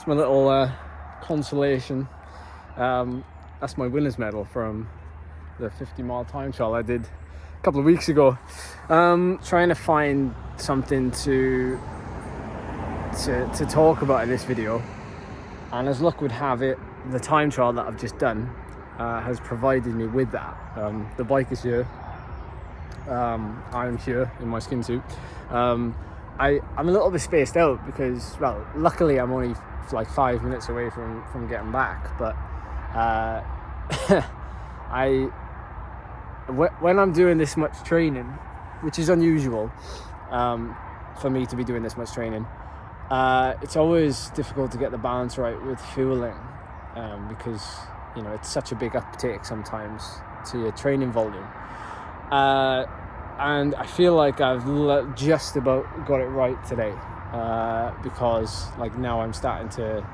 my little consolation. That's my winner's medal from the 50-mile time trial I did a couple of weeks ago. Trying to find something to talk about in this video, and as luck would have it, the time trial that I've just done has provided me with that. The bike is here. I'm here in my skin suit. I'm a little bit spaced out because, well, luckily I'm only like 5 minutes away from getting back, but when I'm doing this much training, which is unusual for me to be doing this much training, it's always difficult to get the balance right with fueling, because you know it's such a big uptake sometimes to your training volume, and I feel like I've just about got it right today, because like now I'm starting to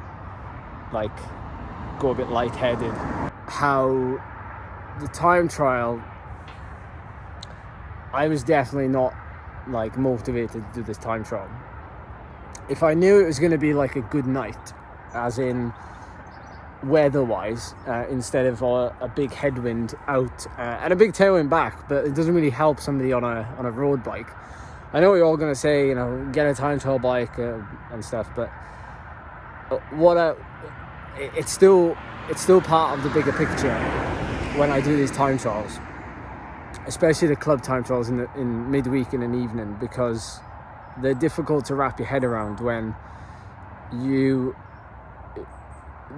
like go a bit lightheaded. How the time trial, I was definitely not like motivated to do this time trial. If I knew it was going to be like a good night, as in weather-wise, instead of a big headwind out and a big tailwind back, but it doesn't really help somebody on a road bike. I know what you're all going to say, you know, get a time trial bike and stuff, but it's still part of the bigger picture when I do these time trials, especially the club time trials in midweek and in evening, because they're difficult to wrap your head around when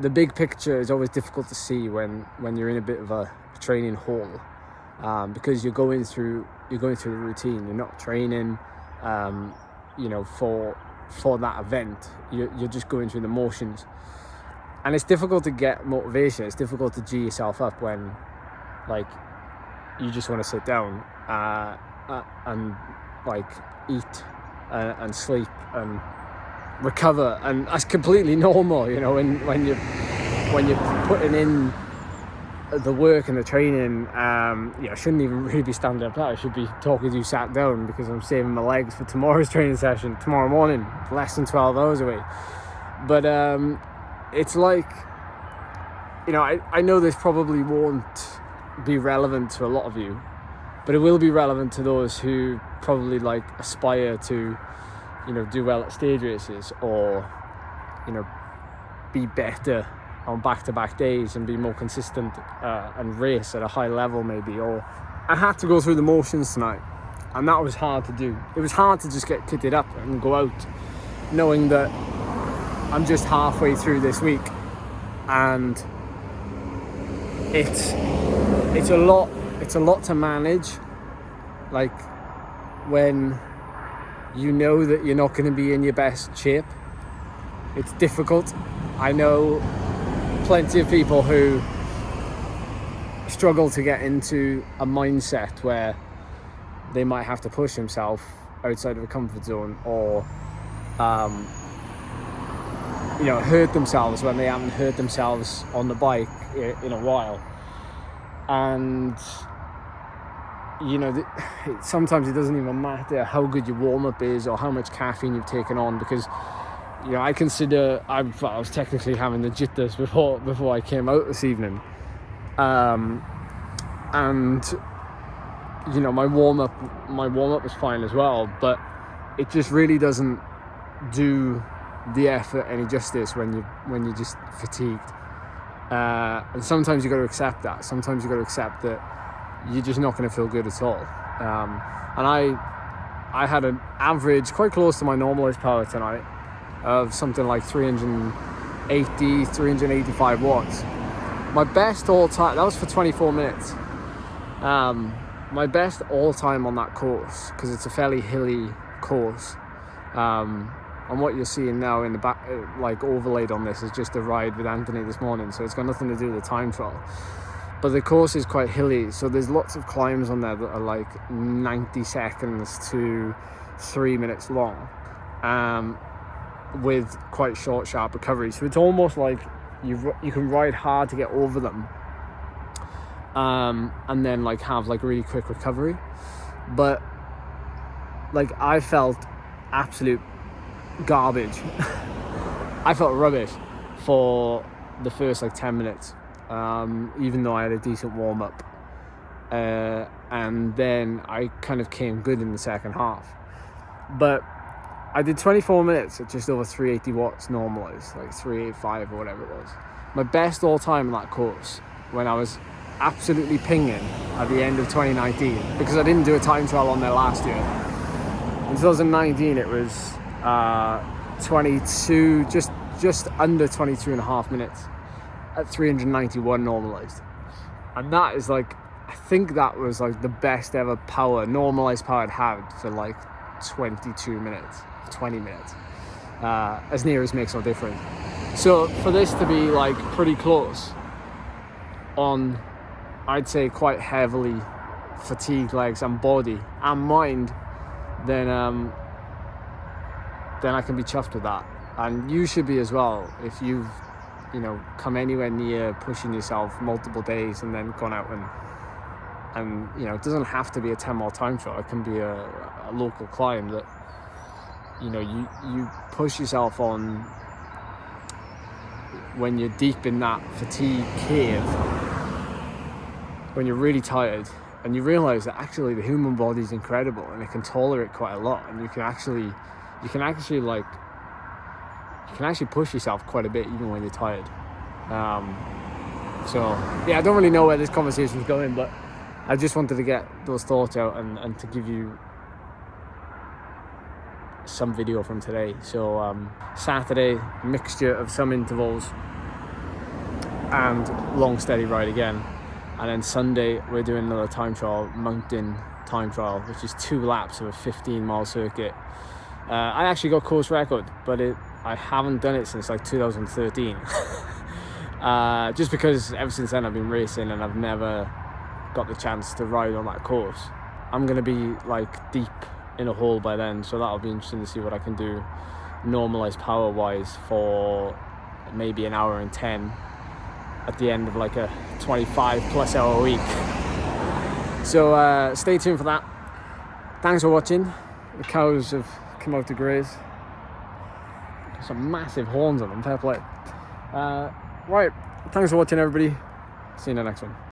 the big picture is always difficult to see when you're in a bit of a training hole, because you're going through the routine. You're not training you know, for that event. You're just going through the motions, and it's difficult to get motivation. It's difficult to G yourself up when like you just want to sit down and like eat and sleep and recover, and that's completely normal, you know, when you're putting in the work and the training. I shouldn't even really be standing up now. I should be talking to you sat down, because I'm saving my legs for tomorrow's training session tomorrow morning, less than 12 hours away. But it's like, you know, I know this probably won't be relevant to a lot of you, but it will be relevant to those who probably like aspire to, you know, do well at stage races, or, you know, be better on back-to-back days and be more consistent and race at a high level maybe. Or I had to go through the motions tonight, and that was hard to do. It was hard to just get kitted up and go out knowing that I'm just halfway through this week, and it's a lot to manage, like when you know that you're not going to be in your best shape. It's difficult. I know plenty of people who struggle to get into a mindset where they might have to push themselves outside of a comfort zone, or you know, hurt themselves when they haven't hurt themselves on the bike in a while. And you know, sometimes it doesn't even matter how good your warm-up is or how much caffeine you've taken on, because, you know, I consider I was technically having the jitters before I came out this evening, and you know, my warm-up was fine as well, but it just really doesn't do the effort any justice when you're just fatigued, and sometimes you got to accept that. Sometimes you got to accept that you're just not going to feel good at all. And I had an average quite close to my normalized power tonight of something like 385 watts. My best all time, that was for 24 minutes. My best all time on that course, because it's a fairly hilly course, and what you're seeing now in the back, like overlaid on this, is just a ride with Anthony this morning, so it's got nothing to do with the time trial. But the course is quite hilly, so there's lots of climbs on there that are like 90 seconds to 3 minutes long, with quite short, sharp recovery. So it's almost like you can ride hard to get over them, and then like have like really quick recovery. But like I felt absolute garbage. I felt rubbish. for the first like 10 minutes, even though I had a decent warm-up, and then I kind of came good in the second half. But I did 24 minutes at just over 380 watts normalized, like 385 or whatever it was. My best all time in that course, when I was absolutely pinging at the end of 2019, because I didn't do a time trial on there last year. In 2019 it was 22, just under 22 and a half minutes at 391 normalized. And that is like, I think that was like the best ever normalized power I'd had for like 22 minutes, 20 minutes, as near as makes no difference. So for this to be like pretty close on, I'd say quite heavily fatigued legs and body and mind, then I can be chuffed with that. And you should be as well, if you've, you know, come anywhere near pushing yourself multiple days and then gone out and you know, it doesn't have to be a 10 mile time trial. It can be a local climb that, you know, you push yourself on when you're deep in that fatigue cave, when you're really tired, and you realize that actually the human body is incredible and it can tolerate quite a lot, and you can actually push yourself quite a bit even when you're tired. So yeah, I don't really know where this conversation is going, but I just wanted to get those thoughts out and to give you some video from today. So Saturday, a mixture of some intervals and long steady ride again, and then Sunday we're doing another time trial, mountain time trial, which is 2 laps of a 15-mile circuit. I actually got course record, but I haven't done it since like 2013. Just because ever since then I've been racing and I've never got the chance to ride on that course. I'm gonna be like deep in a hole by then, so that'll be interesting to see what I can do normalized power wise for maybe an hour and 10 at the end of like a 25 plus hour week. So stay tuned for that. Thanks for watching. The cows have come out to graze. Some massive horns on them, fair play. Right, thanks for watching everybody. See you in the next one.